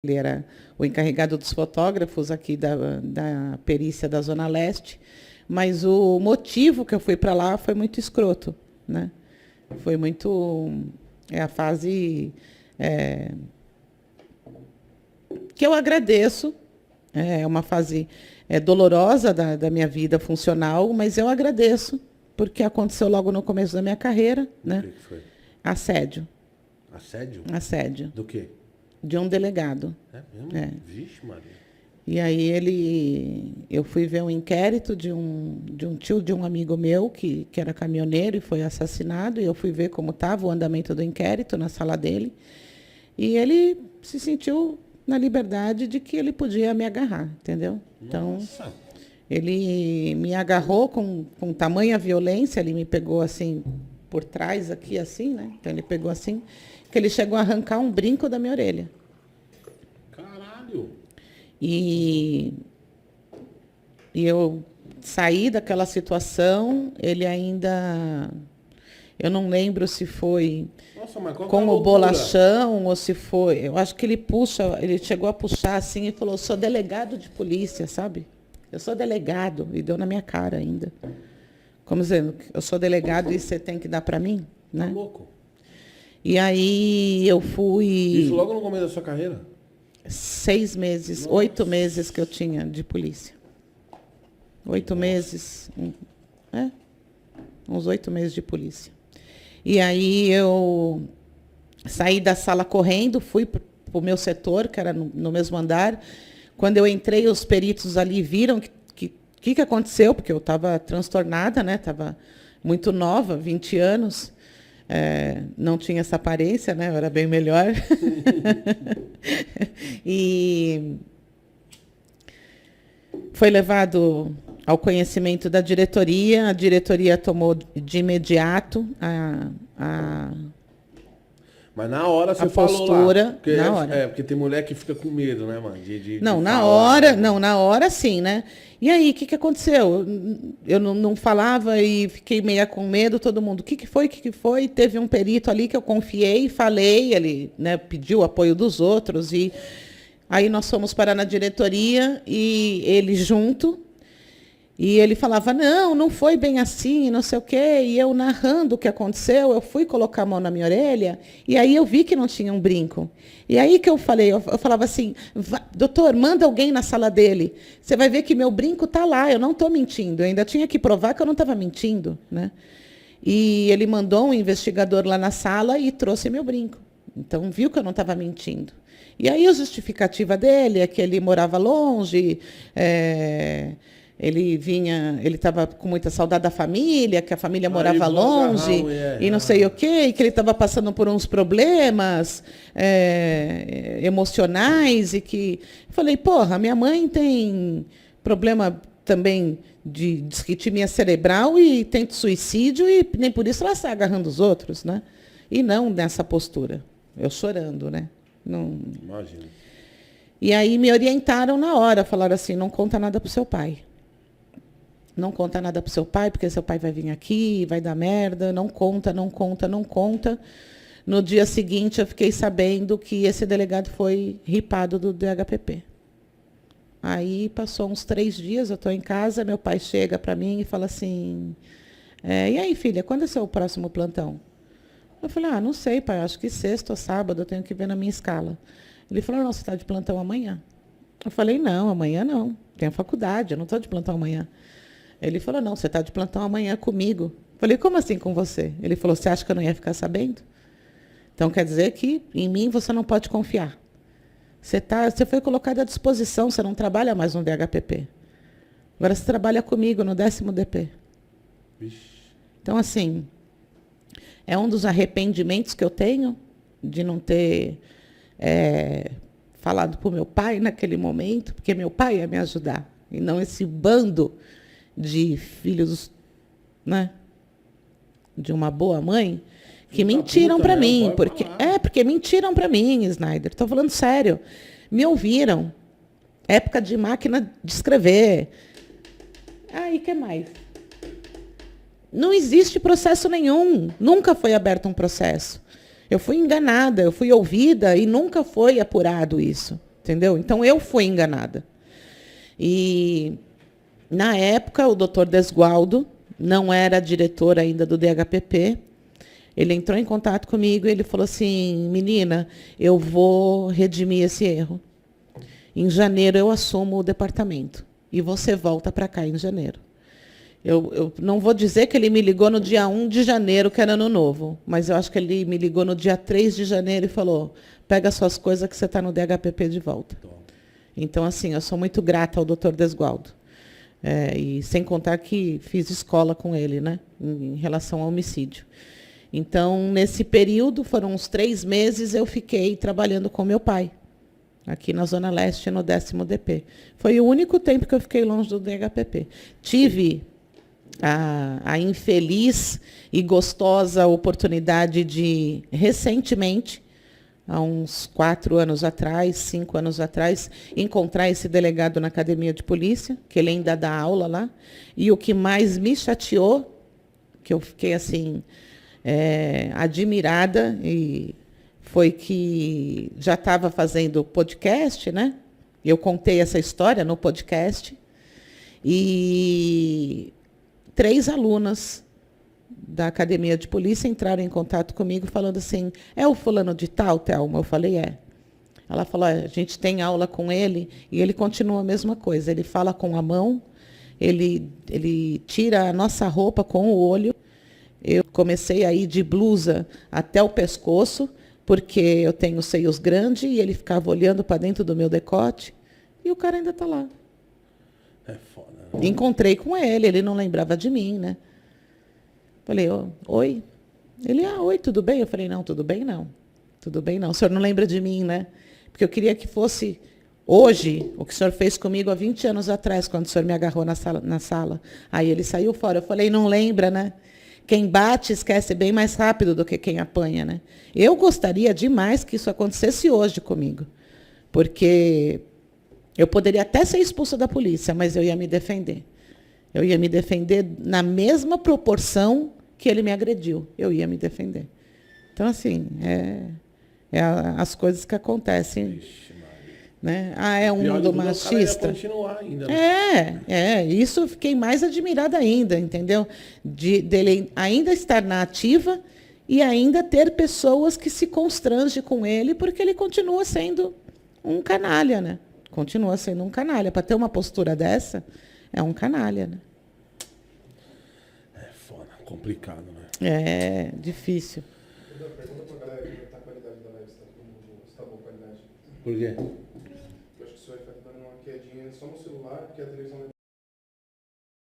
Ele era o encarregado dos fotógrafos aqui da perícia da Zona Leste, mas o motivo que eu fui para lá foi muito escroto, né? Foi muito... É a fase que eu agradeço, é uma fase dolorosa da minha vida funcional, mas eu agradeço, porque aconteceu logo no começo da minha carreira, né? O que foi? Assédio. Assédio? Assédio. Do quê? De um delegado. É mesmo? É. Vixe, Maria. E aí eu fui ver um inquérito de um tio de um amigo meu que era caminhoneiro e foi assassinado, e eu fui ver como estava o andamento do inquérito na sala dele, e ele se sentiu na liberdade de que ele podia me agarrar, entendeu? Então, Nossa. ele me agarrou com tamanha violência, ele me pegou assim, por trás aqui, assim, né? Então, ele pegou assim, que ele chegou a arrancar um brinco da minha orelha. Caralho. E eu saí daquela situação, ele ainda... Eu não lembro se foi Nossa, mas qual que é com a o loucura? bolachão ou se foi... Eu acho que ele chegou a puxar assim e falou, sou delegado de polícia, sabe? Eu sou delegado, e deu na minha cara ainda. Como dizendo, eu sou delegado e você tem que dar para mim, né? Tá louco. E aí eu fui... Isso logo no começo da sua carreira? 6 meses, Nossa. 8 meses que eu tinha de polícia. 8 meses. Uns 8 meses de polícia. E aí eu saí da sala correndo, fui para o meu setor, que era no mesmo andar. Quando eu entrei, os peritos ali viram que aconteceu, porque eu estava transtornada, né? Estava muito nova, 20 anos. Não tinha essa aparência, né? Eu era bem melhor. E foi levado ao conhecimento da diretoria. A diretoria tomou de imediato Mas na hora você a falou postura, lá. Porque na hora. porque tem mulher que fica com medo, né, mano? Não, de na falar, hora, né? não, na hora sim, né? E aí, o que aconteceu? Eu não falava e fiquei meio com medo, todo mundo. O que foi? O que foi? Teve um perito ali que eu confiei, falei, ele, né, pediu o apoio dos outros, e aí nós fomos parar na diretoria e ele junto. E ele falava, não foi bem assim, não sei o quê. E eu narrando o que aconteceu, eu fui colocar a mão na minha orelha, e aí eu vi que não tinha um brinco. E aí que eu falei, eu falava assim, doutor, manda alguém na sala dele. Você vai ver que meu brinco está lá, eu não estou mentindo. Eu ainda tinha que provar que eu não estava mentindo, né? E ele mandou um investigador lá na sala e trouxe meu brinco. Então, viu que eu não estava mentindo. E aí a justificativa dele é que ele morava longe, ele estava com muita saudade da família, que a família morava longe, e não sei o quê, e que ele estava passando por uns problemas emocionais, e que... Eu falei, porra, minha mãe tem problema também de disquitimia cerebral e tenta suicídio, e nem por isso ela está agarrando os outros, né? E não nessa postura. Eu chorando, né? Não... Imagina. E aí me orientaram na hora, falaram assim, não conta nada para o seu pai. Não conta nada para o seu pai, porque seu pai vai vir aqui, vai dar merda, não conta, não conta, não conta. No dia seguinte, eu fiquei sabendo que esse delegado foi ripado do DHPP. Aí, passou uns 3 dias, eu estou em casa, meu pai chega para mim e fala assim, e aí, filha, quando é seu próximo plantão? Eu falei, não sei, pai, acho que sexta ou sábado, eu tenho que ver na minha escala. Ele falou, não, você está de plantão amanhã. Eu falei, não, amanhã não, tenho faculdade, eu não estou de plantão amanhã. Ele falou, não, você está de plantão amanhã comigo. Eu falei, como assim com você? Ele falou, você acha que eu não ia ficar sabendo? Então, quer dizer que em mim você não pode confiar. Você foi colocado à disposição, você não trabalha mais no DHPP. Agora você trabalha comigo no 10º DP. Vixe. Então, assim, é um dos arrependimentos que eu tenho de não ter falado para o meu pai naquele momento, porque meu pai ia me ajudar, e não esse bando de filhos, né, de uma boa mãe, que mentiram para mim. Porque mentiram para mim, Snyder. Estou falando sério. Me ouviram. Época de máquina de escrever. E o que mais? Não existe processo nenhum. Nunca foi aberto um processo. Eu fui enganada, eu fui ouvida e nunca foi apurado isso. entendeu? Então, eu fui enganada. E, na época, o doutor Desgualdo não era diretor ainda do DHPP. Ele entrou em contato comigo e ele falou assim, menina, eu vou redimir esse erro. Em janeiro, eu assumo o departamento. E você volta para cá em janeiro. Eu não vou dizer que ele me ligou no dia 1 de janeiro, que era ano novo, mas eu acho que ele me ligou no dia 3 de janeiro e falou, pega suas coisas que você está no DHPP de volta. Então, assim, eu sou muito grata ao doutor Desgualdo. E sem contar que fiz escola com ele, né, em relação ao homicídio. Então, nesse período, foram uns 3 meses, eu fiquei trabalhando com meu pai, aqui na Zona Leste, no 10º DP. Foi o único tempo que eu fiquei longe do DHPP. Tive a infeliz e gostosa oportunidade de, recentemente, há uns 4 anos atrás, 5 anos atrás, encontrar esse delegado na academia de polícia, que ele ainda dá aula lá. E o que mais me chateou, que eu fiquei assim, admirada, e foi que já estava fazendo podcast, né? Eu contei essa história no podcast. E 3 alunas da academia de polícia entraram em contato comigo falando assim, é o fulano de tal, Thelma? Eu falei, é. Ela falou, a gente tem aula com ele e ele continua a mesma coisa. Ele fala com a mão, ele tira a nossa roupa com o olho. Eu comecei a ir de blusa até o pescoço, porque eu tenho seios grandes e ele ficava olhando para dentro do meu decote e o cara ainda está lá. É foda. Né? Encontrei com ele não lembrava de mim, né? Falei, oi? Ele, oi, tudo bem? Eu falei, não, tudo bem não. Tudo bem não. O senhor não lembra de mim, né? Porque eu queria que fosse hoje o que o senhor fez comigo há 20 anos atrás, quando o senhor me agarrou na sala. Aí ele saiu fora. Eu falei, não lembra, né? Quem bate esquece bem mais rápido do que quem apanha, né? Eu gostaria demais que isso acontecesse hoje comigo. Porque eu poderia até ser expulsa da polícia, mas eu ia me defender. Eu ia me defender na mesma proporção que ele me agrediu. Eu ia me defender. Então, assim, as coisas que acontecem. Vixe, né? É um mundo machista. Continuar ainda, né? Isso eu fiquei mais admirada ainda, entendeu? Dele ainda estar na ativa e ainda ter pessoas que se constrangem com ele, porque ele continua sendo um canalha, né? Continua sendo um canalha. Para ter uma postura dessa, é um canalha, né? É foda, complicado, né? É difícil. Pergunta pra galera como está a qualidade da live, se tá boa a qualidade. Por quê? Eu acho que o senhor está dando uma quedinha só no celular, porque a televisão